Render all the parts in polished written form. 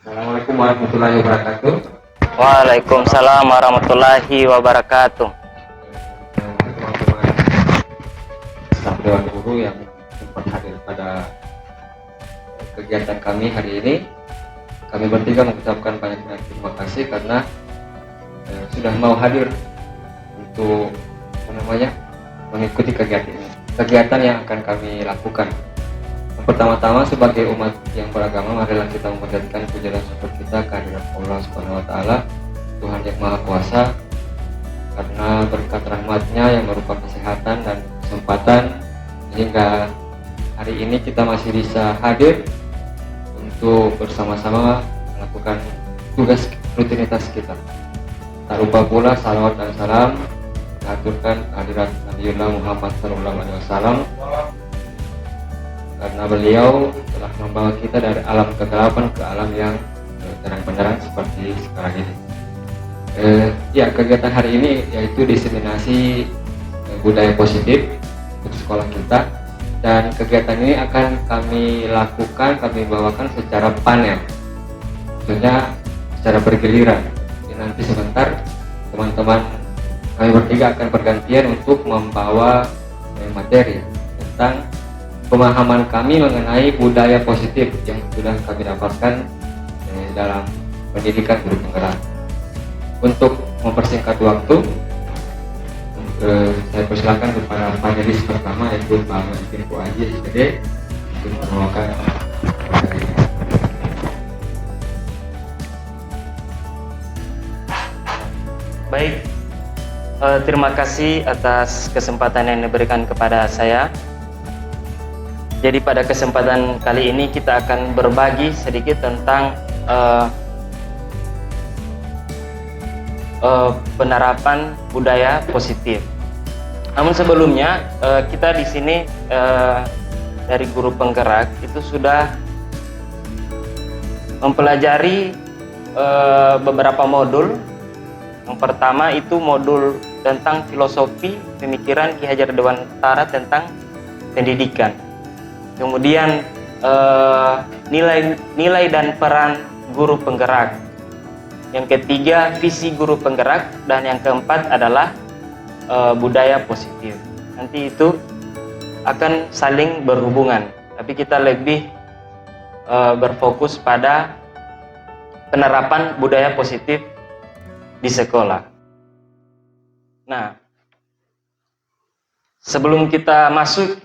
Assalamualaikum warahmatullahi wabarakatuh. Waalaikumsalam warahmatullahi wabarakatuh. Teman-teman staf Dewan Guru yang sempat hadir pada kegiatan kami hari ini, kami bertiga mengucapkan banyak terima kasih karena sudah mau hadir untuk mengikuti kegiatan yang akan kami lakukan. Pertama-tama sebagai umat yang beragama, marilah kita memanjatkan puja dan syukur kita kehadirat Allah Subhanahu wa taala, Tuhan yang Maha Kuasa, karena berkat rahmat-Nya yang berupa kesehatan dan kesempatan sehingga hari ini kita masih bisa hadir untuk bersama-sama melakukan tugas rutinitas kita. Tak lupa pula salawat dan salam diaturkan kehadirat Nabiullah Muhammad SAW, karena beliau telah membawa kita dari alam kegelapan ke alam yang terang benderang seperti sekarang ini. Kegiatan hari ini yaitu diseminasi budaya positif untuk sekolah kita, dan kegiatan ini akan kami bawakan secara panel, maksudnya secara bergiliran. Jadi nanti sebentar teman-teman kami bertiga akan bergantian untuk membawa materi tentang pemahaman kami mengenai budaya positif yang sudah kami dapatkan dalam pendidikan guru penggerak. Untuk mempersingkat waktu, saya persilakan kepada panelis pertama, yaitu Pak Mufti Aji SPD, untuk membawakan materinya. Baik, terima kasih atas kesempatan yang diberikan kepada saya. Jadi pada kesempatan kali ini kita akan berbagi sedikit tentang penerapan budaya positif. Namun sebelumnya kita di sini dari guru penggerak itu sudah mempelajari beberapa modul. Yang pertama itu modul tentang filosofi pemikiran Ki Hajar Dewantara tentang pendidikan. Kemudian nilai dan peran guru penggerak. yang ketiga visi guru penggerak, dan yang keempat adalah budaya positif. Nanti itu akan saling berhubungan, tapi kita lebih berfokus pada penerapan budaya positif di sekolah. Nah, sebelum kita masuk,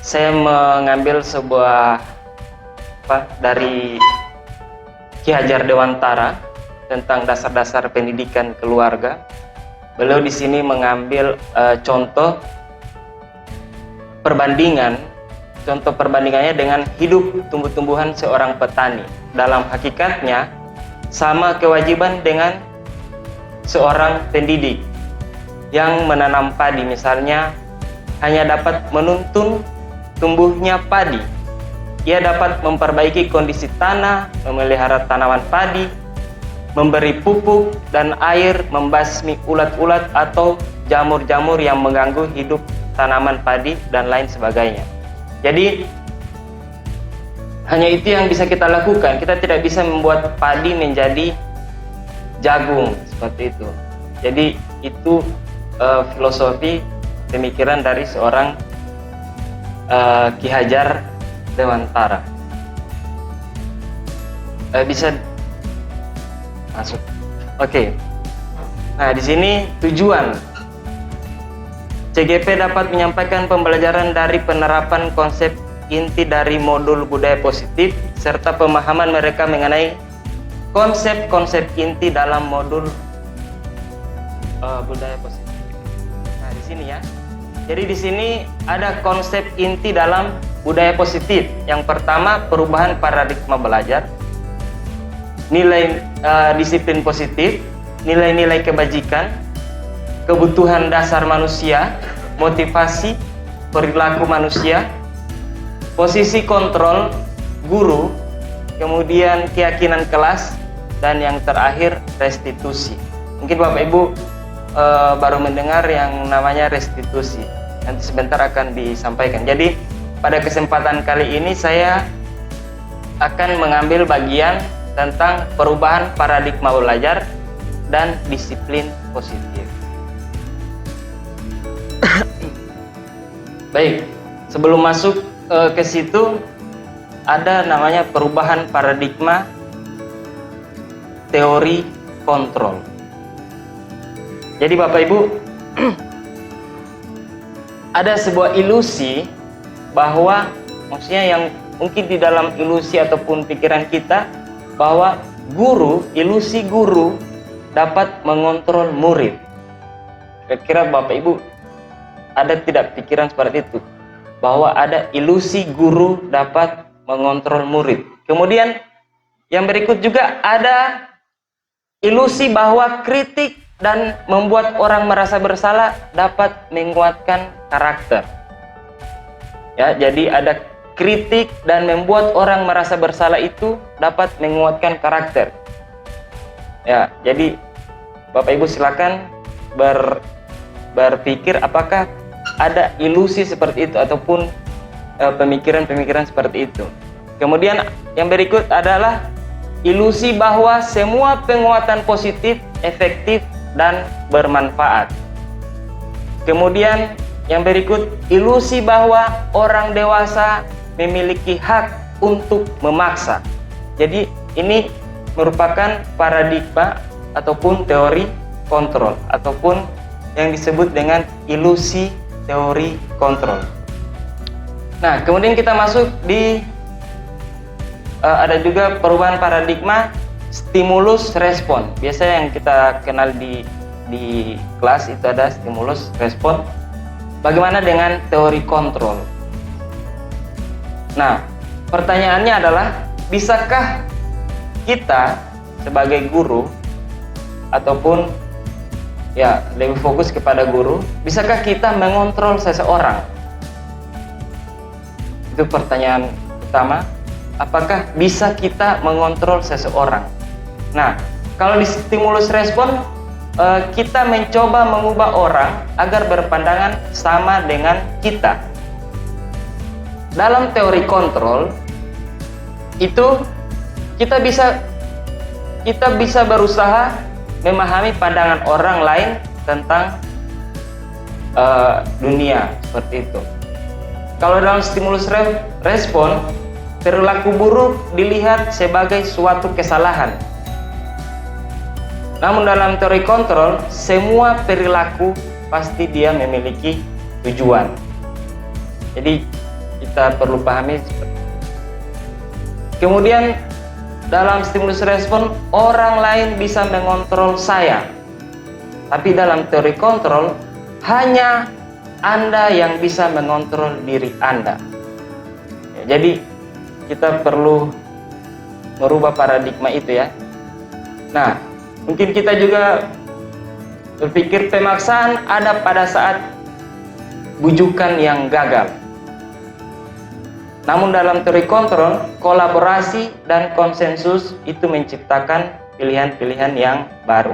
saya mengambil sebuah dari Ki Hajar Dewantara tentang dasar-dasar pendidikan keluarga. Beliau di sini mengambil contoh perbandingannya dengan hidup tumbuh-tumbuhan seorang petani. Dalam hakikatnya sama kewajiban dengan seorang pendidik yang menanam padi, misalnya hanya dapat menuntun tumbuhnya padi. Ia dapat memperbaiki kondisi tanah, memelihara tanaman padi, memberi pupuk dan air, membasmi ulat-ulat atau jamur-jamur yang mengganggu hidup tanaman padi, dan lain sebagainya. Jadi hanya itu yang bisa kita lakukan. Kita tidak bisa membuat padi menjadi jagung seperti itu. Jadi itu filosofi pemikiran dari seorang Ki Hajar Dewantara. Bisa masuk. Oke. Nah, di sini tujuan CGP dapat menyampaikan pembelajaran dari penerapan konsep inti dari modul budaya positif serta pemahaman mereka mengenai konsep-konsep inti dalam modul budaya positif. Nah, di sini ya. Jadi di sini ada konsep inti dalam budaya positif. Yang pertama, perubahan paradigma belajar, nilai disiplin positif, nilai-nilai kebajikan, kebutuhan dasar manusia, motivasi, perilaku manusia, posisi kontrol guru, kemudian keyakinan kelas, dan yang terakhir restitusi. Mungkin Bapak Ibu baru mendengar yang namanya restitusi. Nanti sebentar akan disampaikan. Jadi pada kesempatan kali ini saya akan mengambil bagian tentang perubahan paradigma belajar dan disiplin positif. Baik, sebelum masuk ke situ, ada namanya perubahan paradigma teori kontrol. Jadi Bapak Ibu, ada sebuah ilusi bahwa, maksudnya yang mungkin di dalam ilusi ataupun pikiran kita, bahwa ilusi guru dapat mengontrol murid. Kira-kira Bapak Ibu ada tidak pikiran seperti itu? Bahwa ada ilusi guru dapat mengontrol murid. Kemudian yang berikut juga ada ilusi bahwa kritik dan membuat orang merasa bersalah dapat menguatkan karakter. Ya, jadi ada kritik dan membuat orang merasa bersalah itu dapat menguatkan karakter. Ya, jadi Bapak Ibu silakan berpikir apakah ada ilusi seperti itu ataupun pemikiran-pemikiran seperti itu. Kemudian yang berikut adalah ilusi bahwa semua penguatan positif efektif dan bermanfaat. Kemudian yang berikut, ilusi bahwa orang dewasa memiliki hak untuk memaksa. Jadi ini merupakan paradigma ataupun teori kontrol ataupun yang disebut dengan ilusi teori kontrol. Nah, kemudian kita masuk di ada juga perubahan paradigma stimulus respon. Biasanya yang kita kenal di kelas itu ada stimulus respon. Bagaimana dengan teori kontrol? Nah, pertanyaannya adalah, bisakah kita sebagai guru ataupun ya lebih fokus kepada guru, bisakah kita mengontrol seseorang? Itu pertanyaan utama. Apakah bisa kita mengontrol seseorang? Nah, kalau di stimulus respon, kita mencoba mengubah orang agar berpandangan sama dengan kita. Dalam teori kontrol, itu kita bisa berusaha memahami pandangan orang lain tentang dunia seperti itu. Kalau dalam stimulus respon, perilaku buruk dilihat sebagai suatu kesalahan. Namun dalam teori kontrol, semua perilaku pasti dia memiliki tujuan. Jadi kita perlu pahami seperti itu. Kemudian dalam stimulus respon, orang lain bisa mengontrol saya. Tapi dalam teori kontrol, hanya Anda yang bisa mengontrol diri Anda. Ya, jadi kita perlu merubah paradigma itu ya. Nah, mungkin kita juga berpikir pemaksaan ada pada saat bujukan yang gagal. Namun dalam teori kontrol, kolaborasi dan konsensus itu menciptakan pilihan-pilihan yang baru.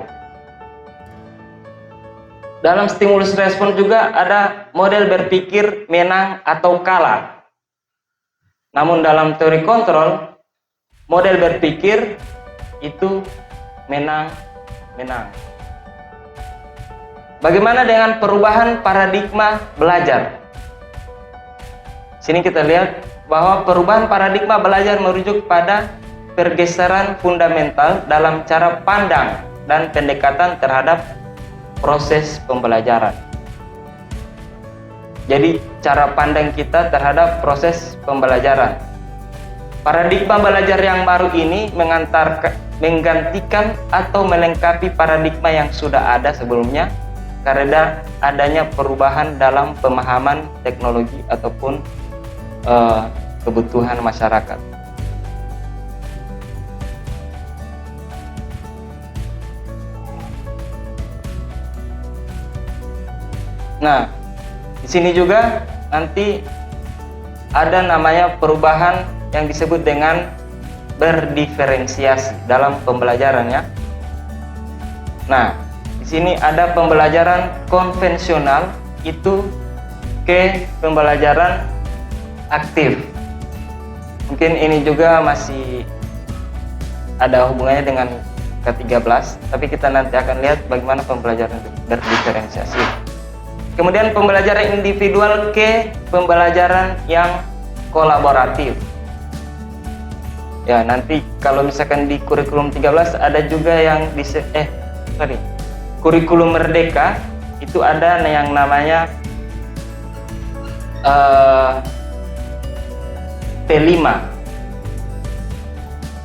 Dalam stimulus respon juga ada model berpikir menang atau kalah. Namun dalam teori kontrol, model berpikir itu menang. Bagaimana dengan perubahan paradigma belajar? Sini kita lihat bahwa perubahan paradigma belajar merujuk pada pergeseran fundamental dalam cara pandang dan pendekatan terhadap proses pembelajaran. Jadi cara pandang kita terhadap proses pembelajaran. Paradigma belajar yang baru ini menggantikan atau melengkapi paradigma yang sudah ada sebelumnya karena adanya perubahan dalam pemahaman teknologi ataupun kebutuhan masyarakat. Nah, di sini juga nanti ada namanya perubahan yang disebut dengan berdiferensiasi dalam pembelajarannya. Nah, di sini ada pembelajaran konvensional itu ke pembelajaran aktif. Mungkin ini juga masih ada hubungannya dengan ke-13, tapi kita nanti akan lihat bagaimana pembelajaran berdiferensiasi. Kemudian pembelajaran individual ke pembelajaran yang kolaboratif. Ya, nanti kalau misalkan di kurikulum 13 ada juga yang kurikulum merdeka itu ada yang namanya P5,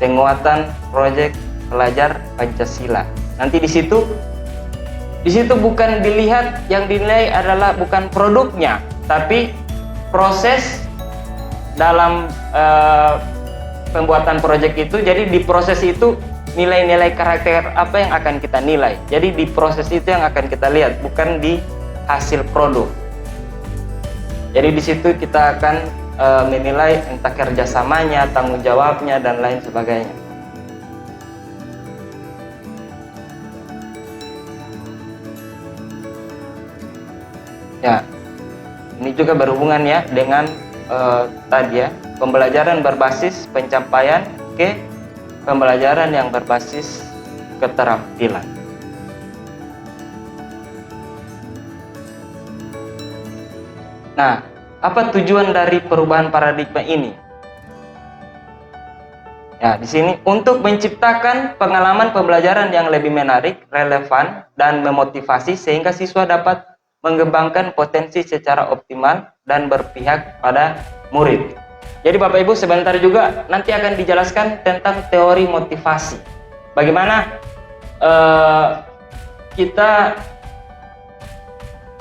penguatan proyek pelajar Pancasila. Nanti di situ bukan dilihat, yang dinilai adalah bukan produknya, tapi proses dalam pembuatan proyek itu. Jadi di proses itu nilai-nilai karakter apa yang akan kita nilai. Jadi di proses itu yang akan kita lihat, bukan di hasil produk. Jadi di situ kita akan menilai entah kerjasamanya, tanggung jawabnya, dan lain sebagainya. Ya, ini juga berhubungan ya dengan tadi ya, pembelajaran berbasis pencapaian ke pembelajaran yang berbasis keterampilan. Nah, apa tujuan dari perubahan paradigma ini? Ya, di sini untuk menciptakan pengalaman pembelajaran yang lebih menarik, relevan, dan memotivasi sehingga siswa dapat mengembangkan potensi secara optimal dan berpihak pada murid. Jadi Bapak Ibu, sebentar juga nanti akan dijelaskan tentang teori motivasi. Bagaimana kita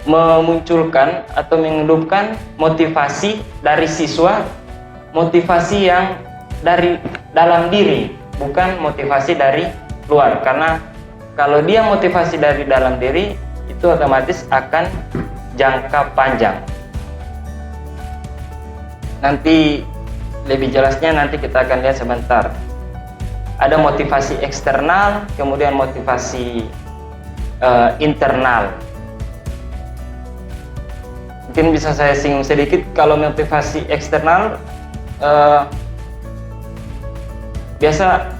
memunculkan atau menghidupkan motivasi dari siswa, motivasi yang dari dalam diri, bukan motivasi dari luar. Karena kalau dia motivasi dari dalam diri, itu otomatis akan jangka panjang. Nanti lebih jelasnya nanti kita akan lihat sebentar. Ada motivasi eksternal, kemudian motivasi internal. Mungkin bisa saya singgung sedikit. Kalau motivasi eksternal biasa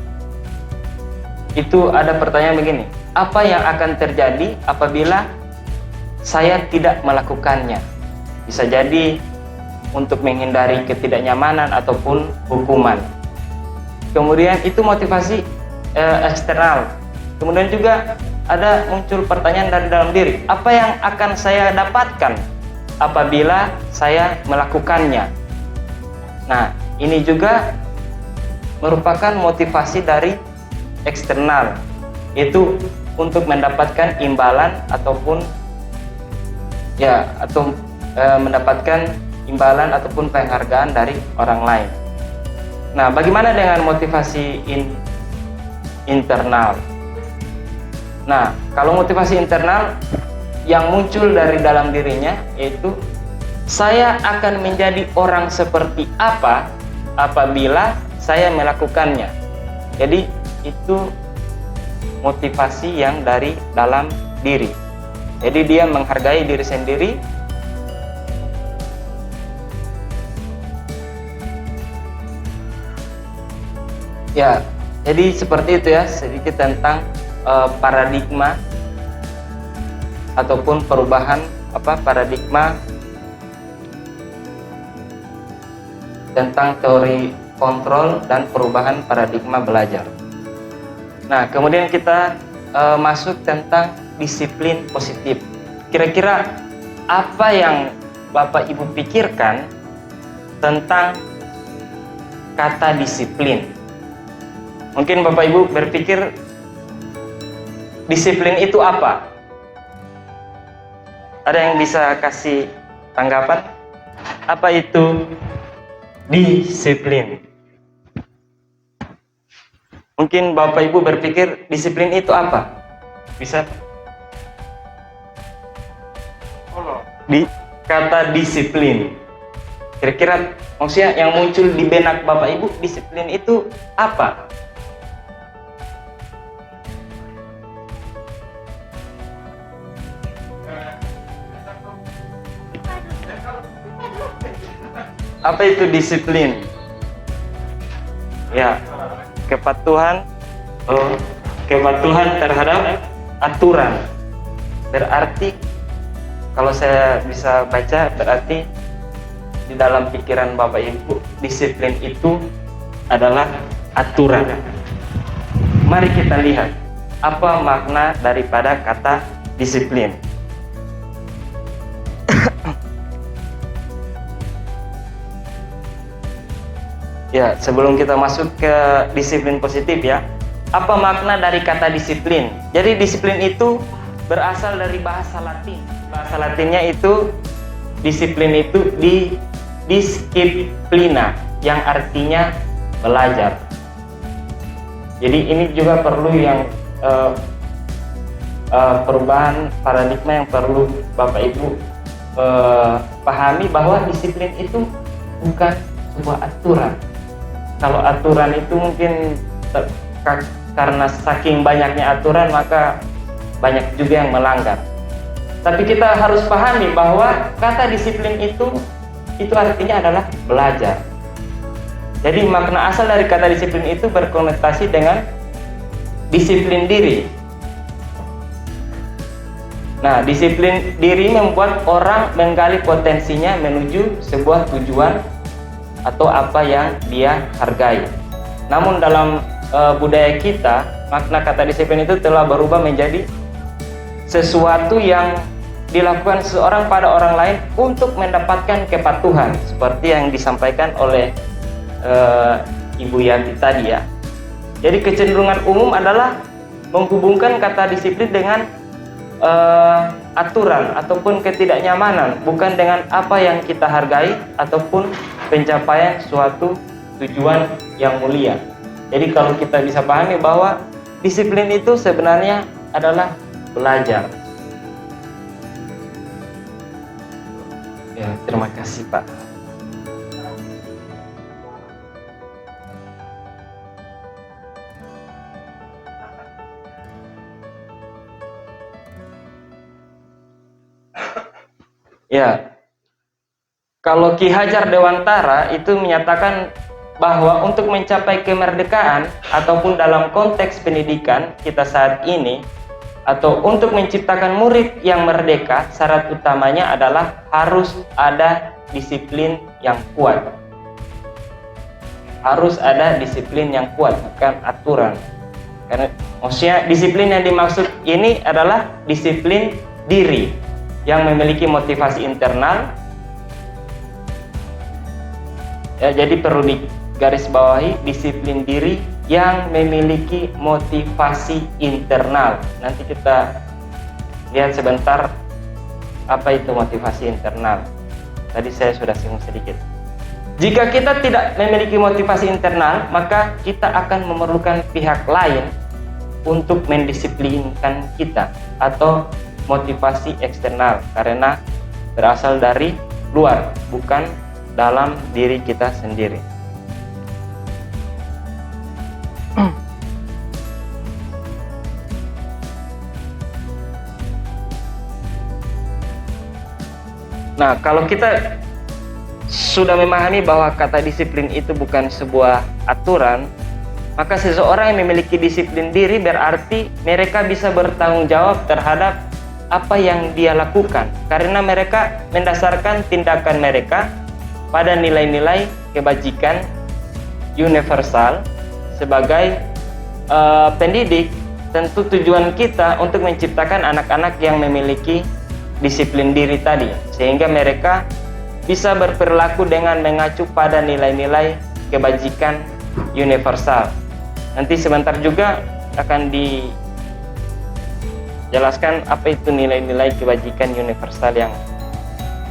itu ada pertanyaan begini, apa yang akan terjadi apabila saya tidak melakukannya? Bisa jadi untuk menghindari ketidaknyamanan ataupun hukuman. Kemudian itu motivasi eksternal. Kemudian juga ada muncul pertanyaan dari dalam diri, apa yang akan saya dapatkan apabila saya melakukannya? Nah, ini juga merupakan motivasi dari eksternal, yaitu untuk mendapatkan imbalan ataupun mendapatkan imbalan ataupun penghargaan dari orang lain. Nah, bagaimana dengan motivasi internal? Nah, kalau motivasi internal yang muncul dari dalam dirinya, yaitu saya akan menjadi orang seperti apa apabila saya melakukannya. Jadi itu motivasi yang dari dalam diri. Jadi dia menghargai diri sendiri. Ya, jadi seperti itu ya, sedikit tentang paradigma ataupun perubahan paradigma tentang teori kontrol dan perubahan paradigma belajar. Nah, kemudian kita masuk tentang disiplin positif. Kira-kira apa yang Bapak Ibu pikirkan tentang kata disiplin? Mungkin Bapak Ibu berpikir disiplin itu apa? Ada yang bisa kasih tanggapan? Apa itu disiplin? Mungkin Bapak Ibu berpikir disiplin itu apa? Bisa? Di kata disiplin, kira-kira maksudnya yang muncul di benak Bapak Ibu, disiplin itu apa? Apa itu disiplin? Ya, kepatuhan terhadap aturan. Berarti kalau saya bisa baca, berarti di dalam pikiran Bapak Ibu, disiplin itu adalah aturan. Mari kita lihat apa makna daripada kata disiplin. Ya, sebelum kita masuk ke disiplin positif ya, apa makna dari kata disiplin? Jadi disiplin itu berasal dari bahasa Latin. Bahasa Latinnya itu disiplin itu disciplina, yang artinya belajar. Jadi ini juga perlu yang perubahan paradigma yang perlu Bapak Ibu pahami, bahwa disiplin itu bukan sebuah aturan. Kalau aturan itu mungkin karena saking banyaknya aturan maka banyak juga yang melanggar. Tapi kita harus pahami bahwa kata disiplin itu artinya adalah belajar. Jadi makna asal dari kata disiplin itu berkonotasi dengan disiplin diri. Nah, disiplin diri membuat orang menggali potensinya menuju sebuah tujuan atau apa yang dia hargai. Namun dalam budaya kita, makna kata disiplin itu telah berubah menjadi sesuatu yang dilakukan seseorang pada orang lain untuk mendapatkan kepatuhan, seperti yang disampaikan oleh Ibu Yanti tadi ya. Jadi kecenderungan umum adalah menghubungkan kata disiplin dengan aturan ataupun ketidaknyamanan, bukan dengan apa yang kita hargai ataupun pencapaian suatu tujuan yang mulia. Jadi kalau kita bisa pahami bahwa disiplin itu sebenarnya adalah belajar. Ya, terima kasih Pak. Ya, kalau Ki Hajar Dewantara itu menyatakan bahwa untuk mencapai kemerdekaan ataupun dalam konteks pendidikan kita saat ini, atau untuk menciptakan murid yang merdeka, syarat utamanya adalah harus ada disiplin yang kuat. Harus ada disiplin yang kuat, bukan aturan. Karena maksudnya disiplin yang dimaksud ini adalah disiplin diri yang memiliki motivasi internal. Ya, jadi perlu digarisbawahi, disiplin diri yang memiliki motivasi internal. Nanti kita lihat sebentar apa itu motivasi internal. Tadi saya sudah singgung sedikit. Jika kita tidak memiliki motivasi internal, maka kita akan memerlukan pihak lain untuk mendisiplinkan kita, atau motivasi eksternal, karena berasal dari luar, bukan dalam diri kita sendiri. Nah, kalau kita sudah memahami bahwa kata disiplin itu bukan sebuah aturan, maka seseorang yang memiliki disiplin diri berarti mereka bisa bertanggung jawab terhadap apa yang dia lakukan, karena mereka mendasarkan tindakan mereka pada nilai-nilai kebajikan universal. Sebagai pendidik, tentu tujuan kita untuk menciptakan anak-anak yang memiliki disiplin diri tadi, sehingga mereka bisa berperilaku dengan mengacu pada nilai-nilai kebajikan universal. Nanti sebentar juga akan dijelaskan apa itu nilai-nilai kebajikan universal, yang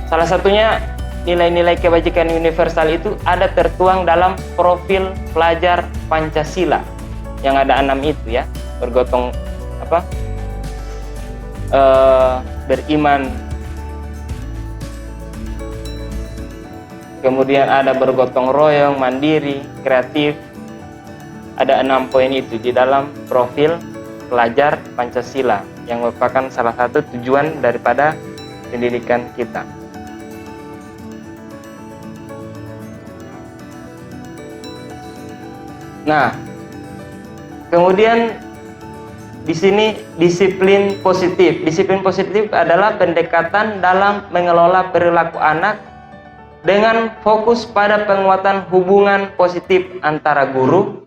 salah satunya nilai-nilai kebajikan universal itu ada tertuang dalam profil pelajar Pancasila yang ada 6 itu ya, bergotong beriman, kemudian ada bergotong royong, mandiri, kreatif. Ada 6 poin itu di dalam profil pelajar Pancasila yang merupakan salah satu tujuan daripada pendidikan kita. Nah, kemudian di sini disiplin positif. Disiplin positif adalah pendekatan dalam mengelola perilaku anak dengan fokus pada penguatan hubungan positif antara guru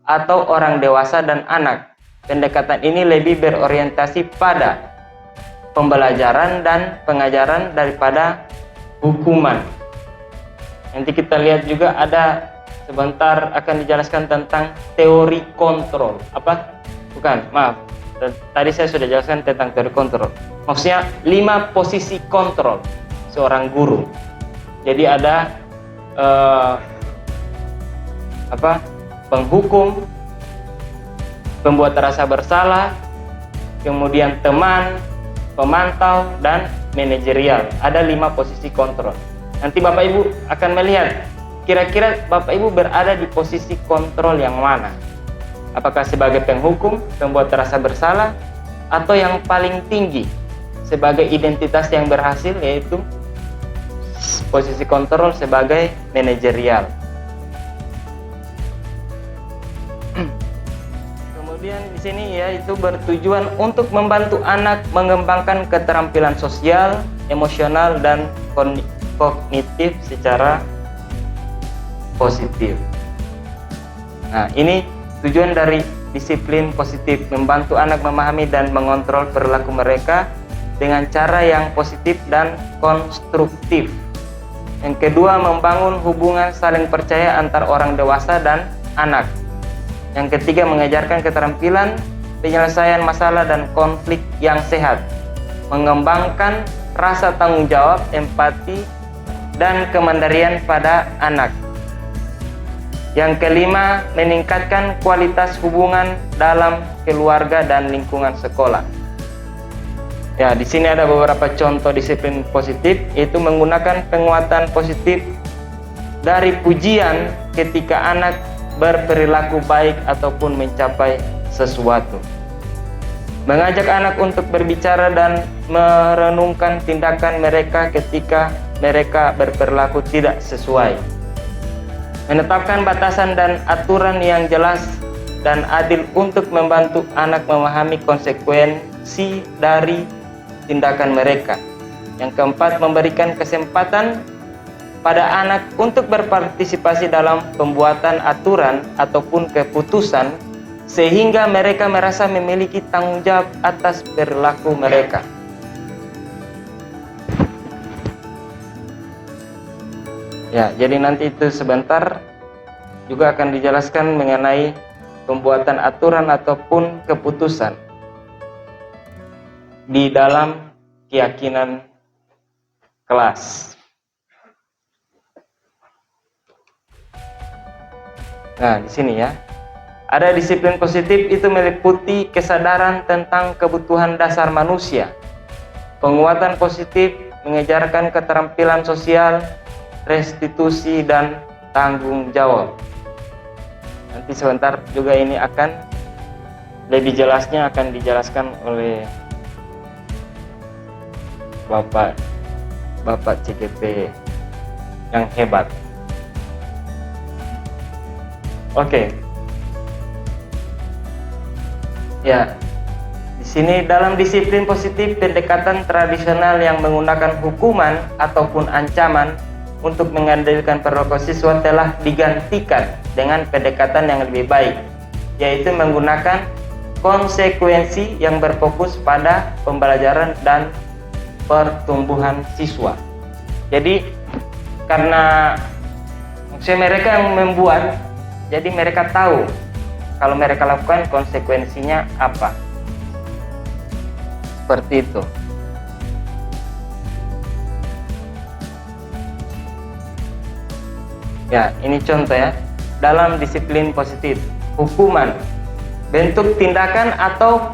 atau orang dewasa dan anak. Pendekatan ini lebih berorientasi pada pembelajaran dan pengajaran daripada hukuman. Nanti kita lihat juga ada sebentar akan dijelaskan tentang teori kontrol. Tadi saya sudah jelaskan tentang teori kontrol. Maksudnya 5 posisi kontrol seorang guru. Jadi ada penghukum, pembuat rasa bersalah, kemudian teman, pemantau, dan manajerial. Ada 5 posisi kontrol. Nanti Bapak Ibu akan melihat kira-kira Bapak Ibu berada di posisi kontrol yang mana. Apakah sebagai penghukum, pembuat rasa bersalah, atau yang paling tinggi sebagai identitas yang berhasil, yaitu posisi kontrol sebagai manajerial. Kemudian di sini yaitu bertujuan untuk membantu anak mengembangkan keterampilan sosial, emosional, dan kognitif secara positif. Nah, ini tujuan dari disiplin positif, membantu anak memahami dan mengontrol perilaku mereka dengan cara yang positif dan konstruktif. Yang kedua, membangun hubungan saling percaya antar orang dewasa dan anak. Yang ketiga, mengajarkan keterampilan penyelesaian masalah dan konflik yang sehat, mengembangkan rasa tanggung jawab, empati, dan kemandirian pada anak. Yang kelima, meningkatkan kualitas hubungan dalam keluarga dan lingkungan sekolah. Ya, di sini ada beberapa contoh disiplin positif, yaitu menggunakan penguatan positif dari pujian ketika anak berperilaku baik ataupun mencapai sesuatu. Mengajak anak untuk berbicara dan merenungkan tindakan mereka ketika mereka berperilaku tidak sesuai. menetapkan batasan dan aturan yang jelas dan adil untuk membantu anak memahami konsekuensi dari tindakan mereka. Yang keempat, memberikan kesempatan pada anak untuk berpartisipasi dalam pembuatan aturan ataupun keputusan sehingga mereka merasa memiliki tanggung jawab atas perilaku mereka. Ya, jadi nanti itu sebentar juga akan dijelaskan mengenai pembuatan aturan ataupun keputusan di dalam keyakinan kelas. Nah, di sini ya. Ada disiplin positif itu meliputi kesadaran tentang kebutuhan dasar manusia. Penguatan positif mengejarkan keterampilan sosial, restitusi dan tanggung jawab. Nanti sebentar juga ini akan lebih jelasnya akan dijelaskan oleh Bapak CGP yang hebat. Oke. Ya. Di sini dalam disiplin positif, pendekatan tradisional yang menggunakan hukuman ataupun ancaman untuk mengandalkan perilaku siswa telah digantikan dengan pendekatan yang lebih baik, yaitu menggunakan konsekuensi yang berfokus pada pembelajaran dan pertumbuhan siswa. Jadi karena mereka yang membuat, jadi mereka tahu kalau mereka lakukan konsekuensinya apa. Seperti itu. Ya, ini contoh ya. Dalam disiplin positif, hukuman, bentuk tindakan atau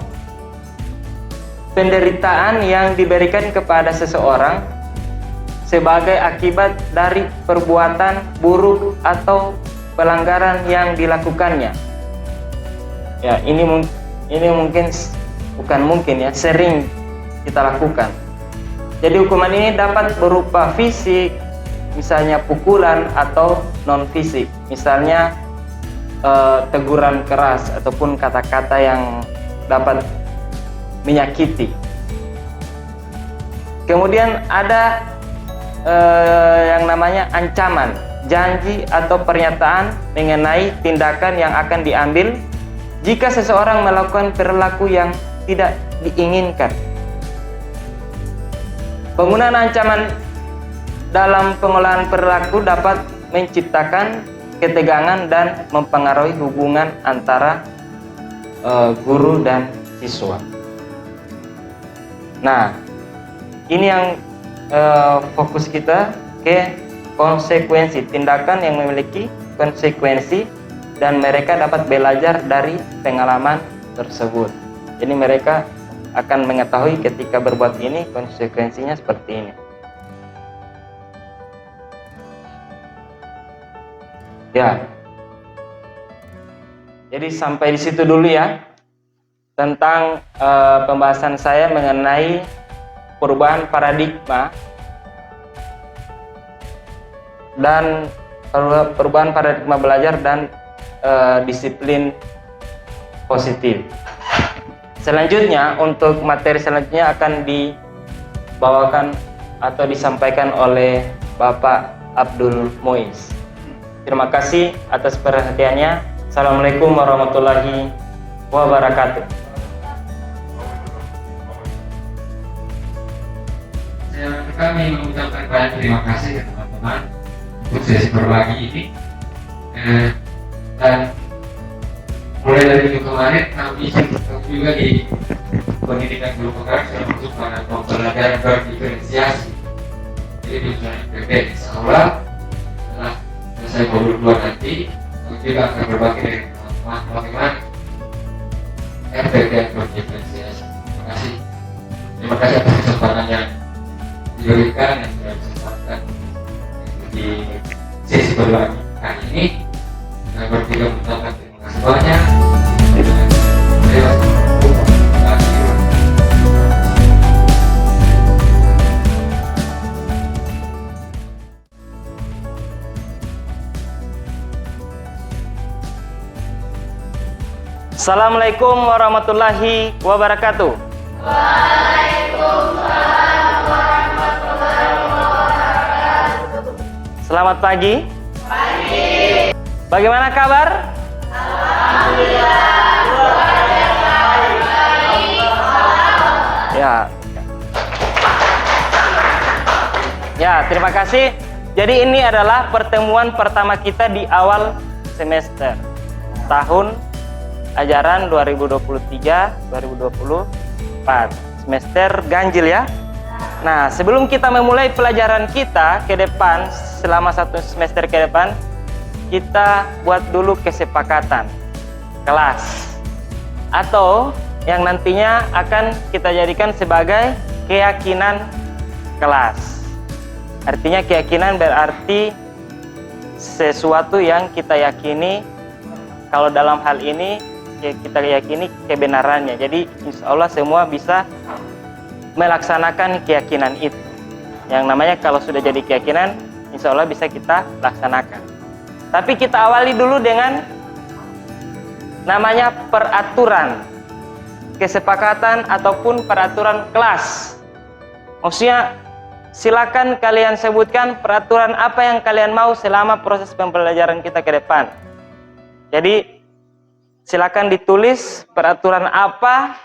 penderitaan yang diberikan kepada seseorang sebagai akibat dari perbuatan buruk atau pelanggaran yang dilakukannya. Ya, ini mungkin bukan mungkin ya, sering kita lakukan. Jadi hukuman ini dapat berupa fisik, misalnya pukulan, atau non fisik, misalnya teguran keras ataupun kata-kata yang dapat menyakiti. Kemudian ada yang namanya ancaman, janji atau pernyataan mengenai tindakan yang akan diambil jika seseorang melakukan perilaku yang tidak diinginkan. Penggunaan ancaman dalam pengolahan perilaku dapat menciptakan ketegangan dan mempengaruhi hubungan antara guru dan siswa. Nah, ini yang fokus kita ke konsekuensi, tindakan yang memiliki konsekuensi dan mereka dapat belajar dari pengalaman tersebut. Jadi mereka akan mengetahui ketika berbuat ini konsekuensinya seperti ini. Ya. Jadi sampai di situ dulu ya tentang pembahasan saya mengenai perubahan paradigma dan perubahan paradigma belajar dan disiplin positif. Selanjutnya, untuk materi selanjutnya akan dibawakan atau disampaikan oleh Bapak Abdul Muiz. Terima kasih atas perhatiannya. Assalamualaikum warahmatullahi wabarakatuh. Kami mengucapkan banyak terima kasih ya teman-teman untuk sesi berbagi ini. Dan mulai dari minggu kemarin kami juga di pendidikan guru penggerak sudah masuk pada pembelajaran berdiferensiasi. Jadi misalnya PP insya Allah setelah selesai modul 2 nanti kami juga akan berbagi dengan teman-teman bagaimana RPP berdiferensiasi. Terima kasih atas kesempatan yang diberikan yang sudah disempatkan di sesi berbagi kali ini. Saya bertiga mengucapkan terima kasih banyak. Terima kasih. Assalamualaikum warahmatullahi wabarakatuh. Waalaikumsalam warahmatullahi wabarakatuh. Selamat pagi. Pagi. Bagaimana kabar? Alhamdulillah. Ya, terima kasih. Jadi ini adalah pertemuan pertama kita di awal semester tahun ajaran 2023-2024, semester ganjil ya. Nah, sebelum kita memulai pelajaran kita ke depan, selama satu semester ke depan, kita buat dulu kesepakatan kelas atau yang nantinya akan kita jadikan sebagai keyakinan kelas. Artinya keyakinan berarti sesuatu yang kita yakini, kalau dalam hal ini kita yakini kebenarannya. Jadi insya Allah semua bisa melaksanakan keyakinan itu. Yang namanya kalau sudah jadi keyakinan, insya Allah bisa kita laksanakan. Tapi kita awali dulu dengan namanya peraturan, kesepakatan ataupun peraturan kelas. Maksudnya silakan kalian sebutkan peraturan apa yang kalian mau selama proses pembelajaran kita ke depan. Jadi silakan ditulis peraturan apa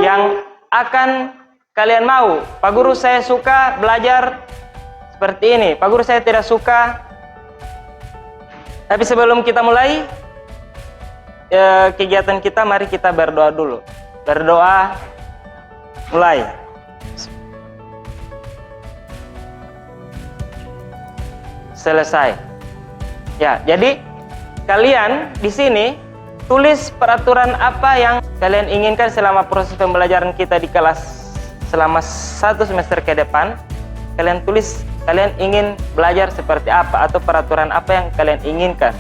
yang akan kalian mau. Pak Guru, saya suka belajar seperti ini. Pak Guru, saya tidak suka. Tapi sebelum kita mulai kegiatan kita, mari kita berdoa dulu. Berdoa, mulai. Selesai. Ya, jadi kalian di sini tulis peraturan apa yang kalian inginkan selama proses pembelajaran kita di kelas selama satu semester ke depan. Kalian tulis kalian ingin belajar seperti apa atau peraturan apa yang kalian inginkan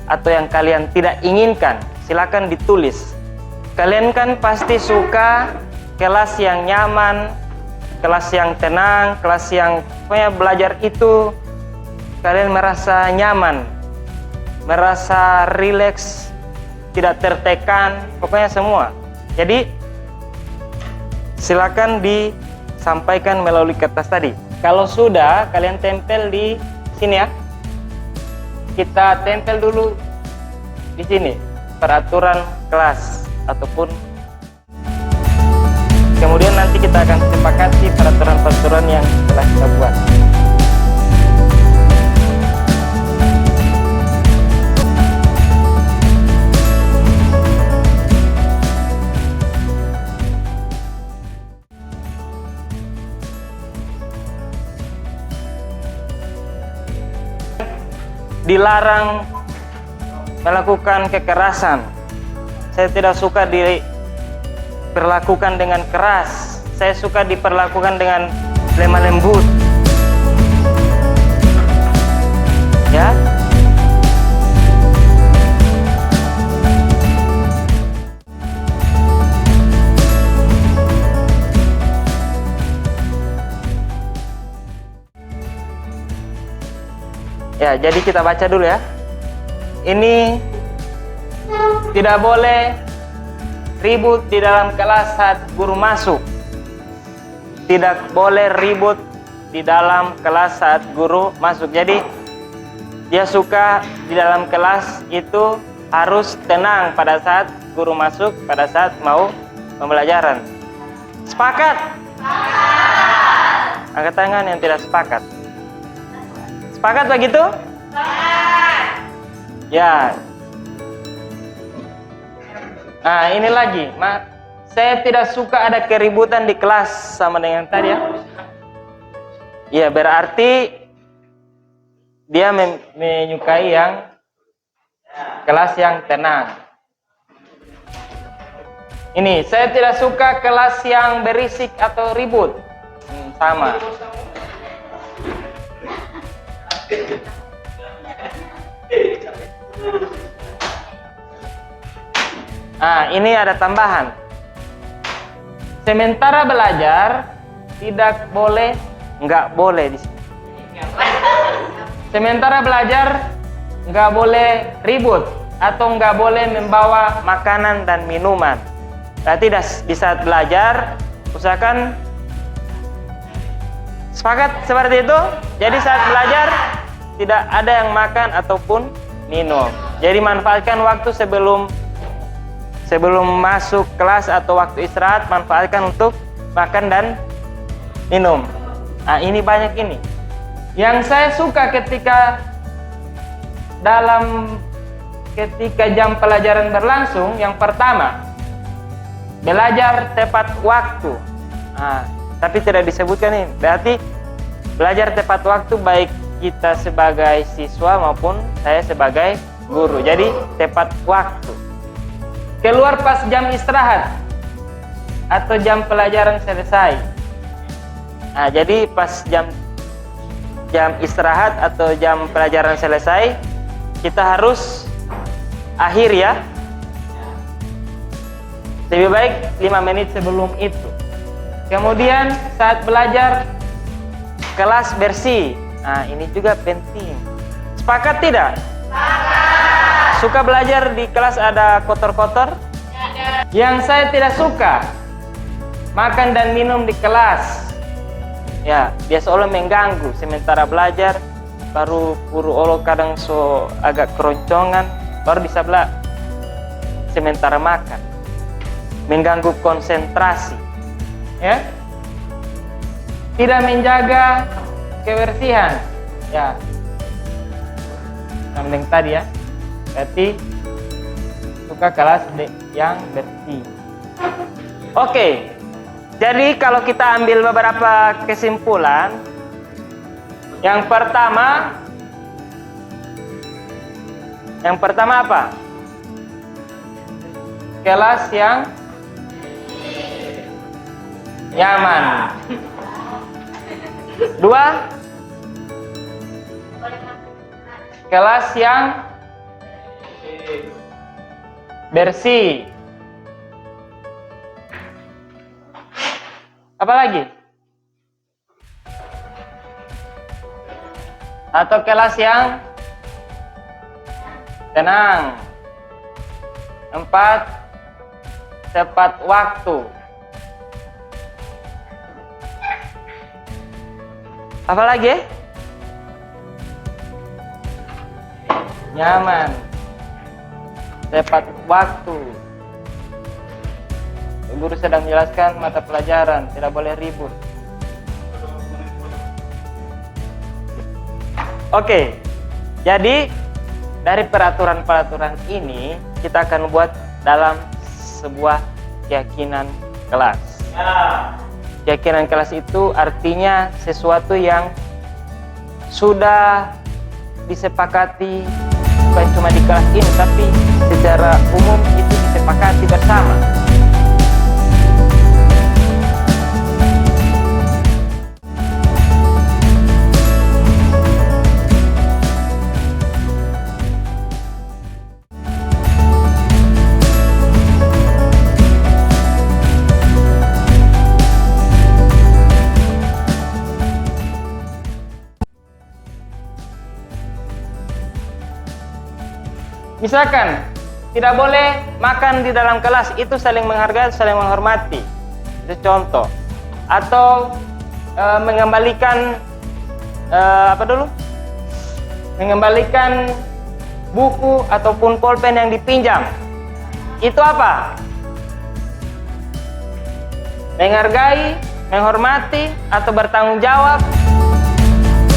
atau yang kalian tidak inginkan. Silakan ditulis. Kalian kan pasti suka kelas yang nyaman, kelas yang tenang, kelas yang pokoknya belajar itu kalian merasa nyaman, merasa rileks, tidak tertekan, pokoknya semua. Jadi silakan disampaikan melalui kertas tadi. Kalau sudah, kalian tempel di sini ya. Kita tempel dulu di sini peraturan kelas ataupun kemudian nanti kita akan sepakati peraturan-peraturan yang telah kita buat. Dilarang melakukan kekerasan. Saya tidak suka diperlakukan dengan keras. Saya suka diperlakukan dengan lemah lembut. Ya. Ya, jadi kita baca dulu ya. Ini tidak boleh ribut di dalam kelas saat guru masuk. Tidak boleh ribut di dalam kelas saat guru masuk. Jadi dia suka di dalam kelas itu harus tenang pada saat guru masuk, pada saat mau pembelajaran. Sepakat? Sepakat. Angkat tangan yang tidak sepakat. Sepakat begitu? Sepakat. Ya. Nah, ini lagi. Saya tidak suka ada keributan di kelas sama dengan tadi ya. Ya, berarti dia menyukai yang kelas yang tenang. Ini, saya tidak suka kelas yang berisik atau ribut. Sama. Nah, ini ada tambahan. Sementara belajar tidak boleh, nggak boleh di sini. Sementara belajar nggak boleh ribut. atau nggak boleh membawa makanan dan minuman. Berarti di saat belajar usahakan sepakat seperti itu. Jadi saat belajar tidak ada yang makan ataupun minum. Jadi manfaatkan waktu sebelum masuk kelas atau waktu istirahat, manfaatkan untuk makan dan minum. Nah, ini banyak ini. Yang saya suka ketika jam pelajaran berlangsung, yang pertama, belajar tepat waktu. Nah, tapi tidak disebutkan ini. Berarti belajar tepat waktu baik kita sebagai siswa maupun saya sebagai guru. Jadi tepat waktu. Keluar pas jam istirahat atau jam pelajaran selesai. Nah, jadi pas jam istirahat atau jam pelajaran selesai, kita harus akhir ya. Lebih baik 5 menit sebelum itu. Kemudian saat belajar kelas bersih. Nah, ini juga penting. Sepakat tidak? Suka belajar di kelas ada kotor-kotor? Yang saya tidak suka, makan dan minum di kelas. Ya, biasa Allah mengganggu. Sementara belajar, baru puru Allah kadang so agak keroncongan, baru bisa sementara makan. Mengganggu konsentrasi. Ya. Tidak menjaga kebersihan. Ya. Yang tadi ya. Berarti suka kelas yang bersih. Oke. Jadi kalau kita ambil beberapa kesimpulan, yang pertama apa? Kelas yang nyaman. 2, kelas yang bersih. Apa lagi? Atau kelas yang tenang. 4, tepat waktu. Apa lagi? Nyaman. Tepat waktu. Guru sedang menjelaskan mata pelajaran, tidak boleh ribut. Oke, jadi dari peraturan-peraturan ini kita akan buat dalam sebuah keyakinan kelas. Keyakinan kelas itu artinya sesuatu yang sudah disepakati bukan cuma di kelas ini, tapi secara umum itu disepakati bersama. Misalkan tidak boleh makan di dalam kelas, itu saling menghargai, saling menghormati. Itu contoh. Atau mengembalikan mengembalikan buku ataupun pulpen yang dipinjam. Itu apa? Menghargai, menghormati, atau bertanggung jawab.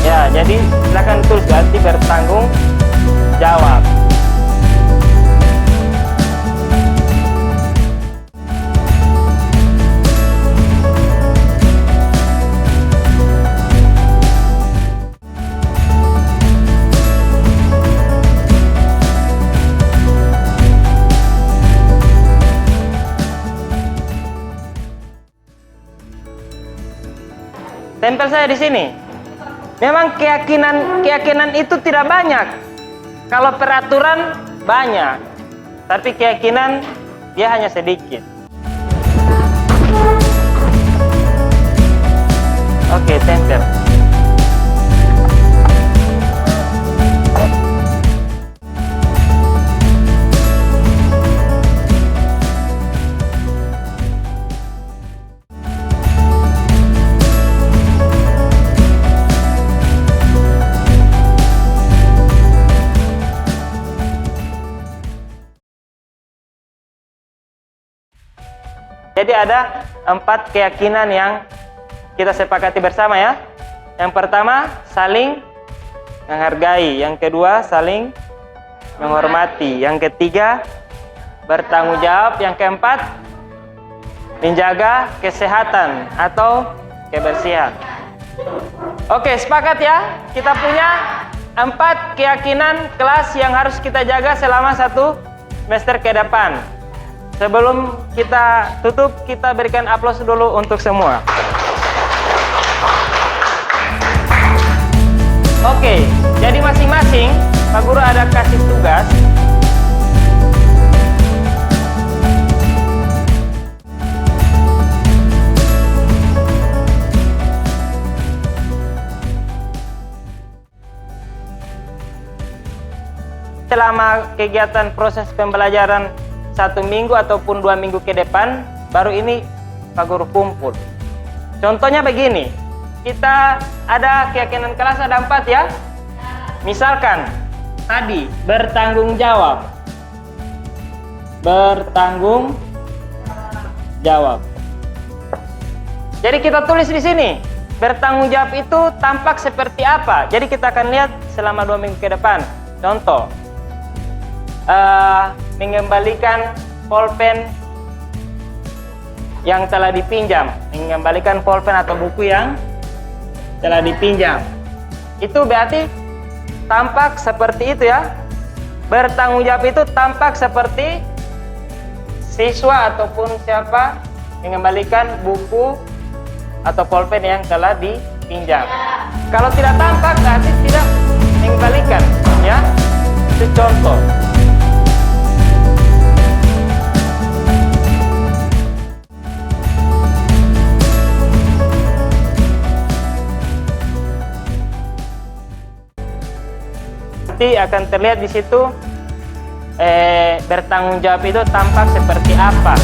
Ya, jadi silakan tulis berarti bertanggung jawab. Tempel saya di sini. Memang keyakinan itu tidak banyak. Kalau peraturan banyak, tapi keyakinan dia hanya sedikit. Oke, tempel. Jadi ada 4 keyakinan yang kita sepakati bersama ya. Yang pertama, saling menghargai. Yang kedua, saling menghormati. Yang ketiga, bertanggung jawab. Yang keempat, menjaga kesehatan atau kebersihan. Oke, sepakat ya? Kita punya 4 keyakinan kelas yang harus kita jaga selama 1 semester ke depan. Sebelum kita tutup, kita berikan aplaus dulu untuk semua. Oke, jadi masing-masing Pak Guru ada kasih tugas. Selama kegiatan proses pembelajaran 1 minggu ataupun 2 minggu ke depan, baru ini Pak Guru kumpul. Contohnya begini, kita ada keyakinan kelas ada 4 ya. Misalkan tadi bertanggung jawab. Bertanggung jawab. Jadi kita tulis di sini, bertanggung jawab itu tampak seperti apa. Jadi kita akan lihat selama 2 minggu ke depan. Contoh, mengembalikan pulpen yang telah dipinjam, mengembalikan pulpen atau buku yang telah dipinjam. Itu berarti tampak seperti itu ya. Bertanggung jawab itu tampak seperti siswa ataupun siapa mengembalikan buku atau pulpen yang telah dipinjam. Kalau tidak tampak berarti tidak mengembalikan ya. Itu contoh. Nanti akan terlihat di situ bertanggung jawab itu tampak seperti apa.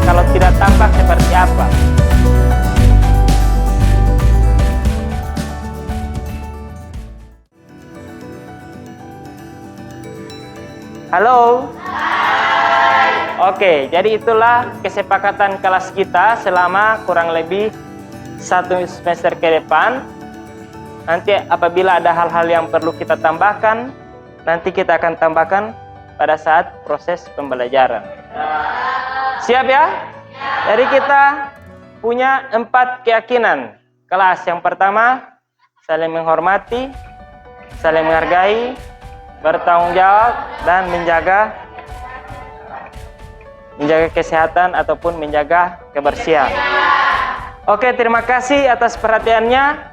Kalau tidak tampak seperti apa. Halo. Hai. Oke, jadi itulah kesepakatan kelas kita selama kurang lebih 1 semester ke depan. Nanti apabila ada hal-hal yang perlu kita tambahkan, nanti kita akan tambahkan pada saat proses pembelajaran. Siap ya? Jadi kita punya 4 keyakinan kelas. Yang pertama, saling menghormati, saling menghargai, bertanggung jawab, dan menjaga kesehatan ataupun menjaga kebersihan. Oke, terima kasih atas perhatiannya.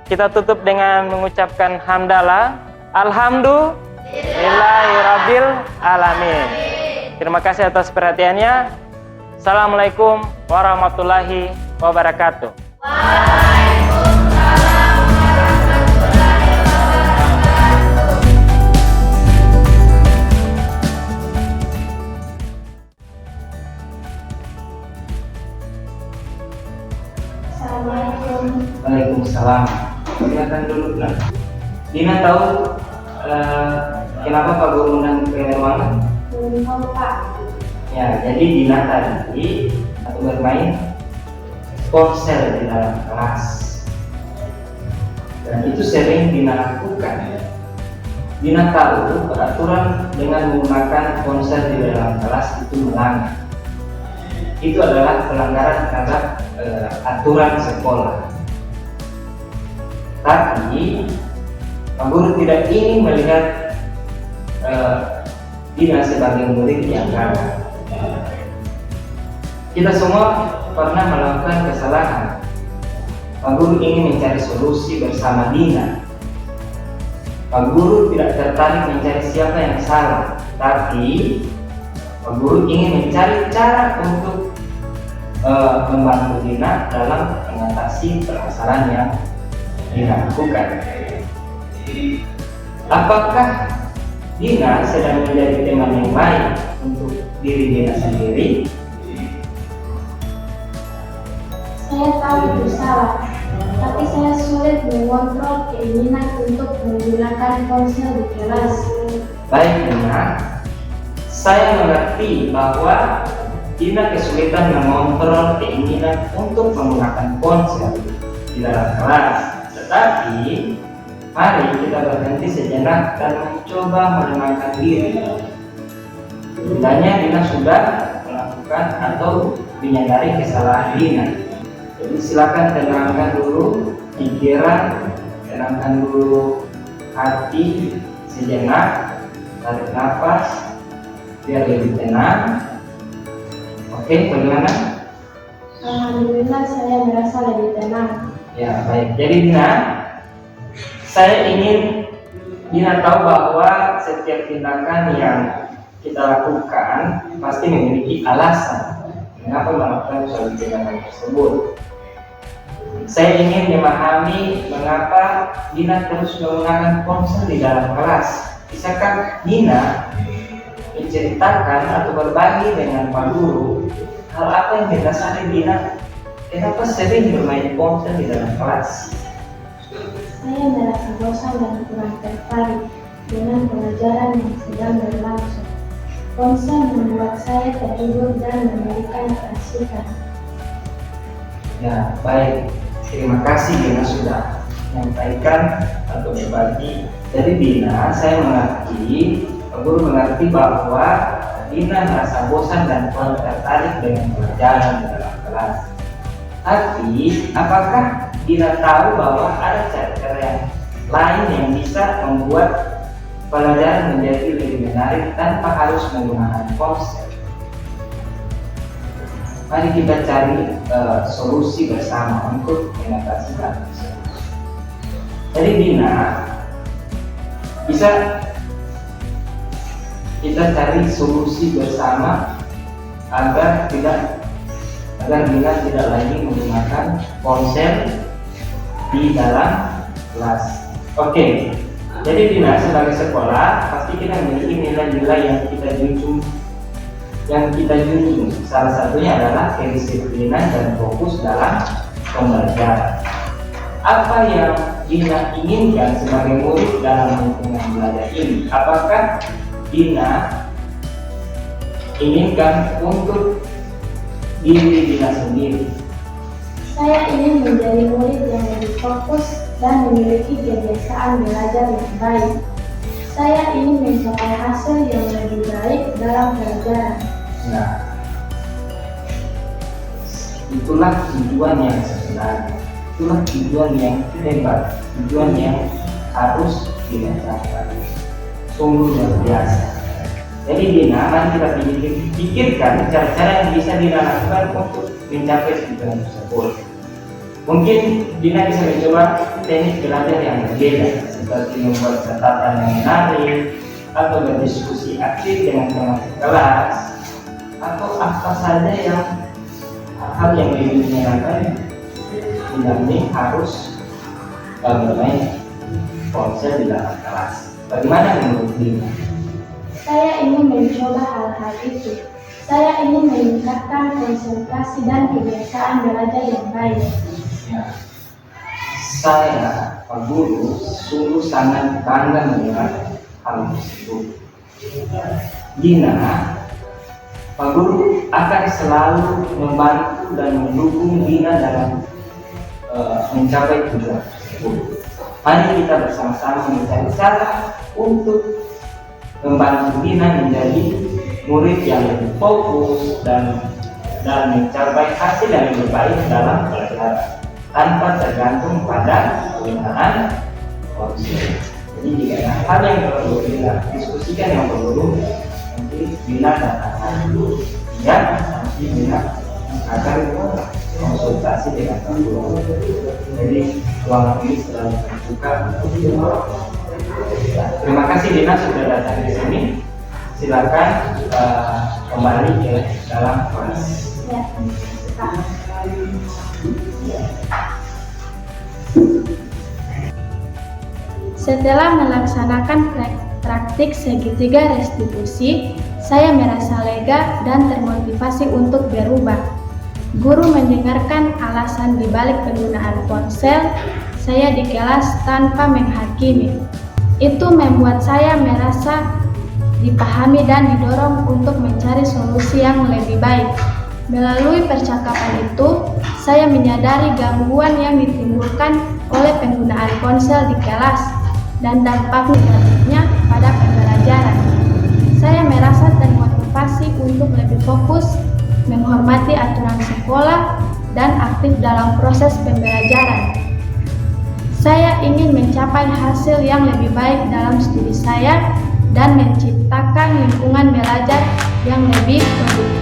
Kita tutup dengan mengucapkan hamdalah. Alhamdulillahirabbil alamin. Terima kasih atas perhatiannya. Assalamualaikum warahmatullahi wabarakatuh. Assalamualaikum. Waalaikumsalam. Silakan dulu lah. Dina tahu kenapa Pak Guru undang ke ruangan? Belum tahu Pak. Ya, jadi Dina tadi atau bermain ponsel di dalam kelas, dan itu sering Dina lakukan. Dina tahu peraturan dengan menggunakan ponsel di dalam kelas itu melanggar. Itu adalah pelanggaran terhadap aturan sekolah. Tapi Pak Guru tidak ingin melihat Dina sebagai murid yang gagal. Kita semua pernah melakukan kesalahan. Pak Guru ingin mencari solusi bersama Dina. Pak Guru tidak tertarik mencari siapa yang salah, tapi Pak Guru ingin mencari cara untuk membantu Dina dalam mengatasi permasalahan yang Dina lakukan. Apakah Dina sedang menjadi teman yang baik untuk diri Dina sendiri? Saya tahu itu salah, tapi saya sulit mengontrol keinginan untuk menggunakan ponsel di kelas. Baik Dina, saya mengerti bahwa Dina kesulitan mengontrol keinginan untuk menggunakan ponsel di dalam kelas. Tetapi, mari kita berhenti sejenak dan mencoba menenangkan diri. Hendaknya Dina sudah melakukan atau menyadari kesalahan Dina. Jadi silakan tenangkan dulu pikiran, tenangkan dulu hati sejenak, tarik nafas biar lebih tenang. Oke, bagaimana? Alhamdulillah saya merasa lebih tenang. Ya, baik. Jadi Dina, saya ingin Dina tahu bahwa setiap tindakan yang kita lakukan pasti memiliki alasan mengapa melakukan suatu tindakan tersebut. Saya ingin memahami mengapa Dina terus menggunakan ponsel di dalam kelas. Bisakah Dina menceritakan atau berbagi dengan Pak Guru hal apa yang mendasari Dina kenapa sering bermain ponsel di dalam kelas? Saya merasa bosan dan kurang tertarik dengan pelajaran yang sedang berlangsung. Ponsel membuat saya terhibur dan memberikan keasikan. Ya, baik. Terima kasih Dina sudah menyampaikan atau berbagi. Jadi Dina, saya mengerti, Pak Guru mengerti bahwa Dina merasa bosan dan kurang tertarik dengan pelajaran di dalam kelas. Tapi, apakah Dina tahu bahwa ada cara-cara yang lain yang bisa membuat pelajaran menjadi lebih menarik tanpa harus menggunakan ponsel? Mari kita cari solusi bersama untuk mengatasi hal tersebut. Jadi Dina, bisa kita cari solusi bersama agar Dina tidak lagi menggunakan ponsel di dalam kelas. Oke, jadi Dina sebagai sekolah pasti kita memiliki nilai-nilai yang kita junjung. Salah satunya adalah kedisiplinan dan fokus dalam pembelajaran. Apa yang Dina inginkan sebagai murid dalam lingkungan belajar ini? Apakah Dina inginkan untuk diri Dina sendiri? Saya ingin menjadi murid yang lebih fokus dan memiliki kebiasaan belajar yang baik. Saya ingin mencapai hasil yang lebih baik dalam pelajaran. Nah, itulah tujuan yang sebenarnya, itulah tujuan yang hebat, tujuan yang harus dirasakan. Sungguh luar biasa. Jadi Dina, mari kita pikirkan cara-cara yang bisa Dina lakukan untuk mencapai tujuan tersebut. Mungkin Dina bisa mencoba teknik belajar yang berbeda, seperti membuat catatan yang menarik, atau berdiskusi aktif dengan teman kelas, atau apa saja yang hal yang lebih menyenangkan dibanding harus bermain ponsel di dalam kelas. Bagaimana menurut Dina? Saya ingin mencoba hal-hal itu. Saya ingin meningkatkan konsentrasi dan kebiasaan belajar yang baik. Ya. Saya, Pak Guru, sungguh sangat bangga mendengar hal tersebut. Dina, Pak Guru akan selalu membantu dan mendukung Dina dalam mencapai tujuan tersebut. Mari kita bersama-sama mencari cara untuk membantu Dina menjadi murid yang lebih fokus dan mencapai hasil yang lebih baik dalam pelajaran tanpa tergantung pada penggunaan ponsel. Jadi jika ada hal yang perlu kita diskusikan yang perlu, nanti Dina datang dulu, ya nanti Dina akan konsultasi dengan Pak Guru. Jadi ruangan ini selalu terbuka. Terima kasih Dina sudah datang di sini. Silakan kembali ke dalam kelas. Ya, Pak. Setelah melaksanakan praktik segitiga restitusi, saya merasa lega dan termotivasi untuk berubah. Guru mendengarkan alasan dibalik penggunaan ponsel saya di kelas tanpa menghakimi. Itu membuat saya merasa dipahami dan didorong untuk mencari solusi yang lebih baik. Melalui percakapan itu, saya menyadari gangguan yang ditimbulkan oleh penggunaan ponsel di kelas dan dampak negatifnya pada pembelajaran. Saya merasa termotivasi untuk lebih fokus, menghormati aturan sekolah, dan aktif dalam proses pembelajaran. Saya ingin mencapai hasil yang lebih baik dalam studi saya dan menciptakan lingkungan belajar yang lebih produktif.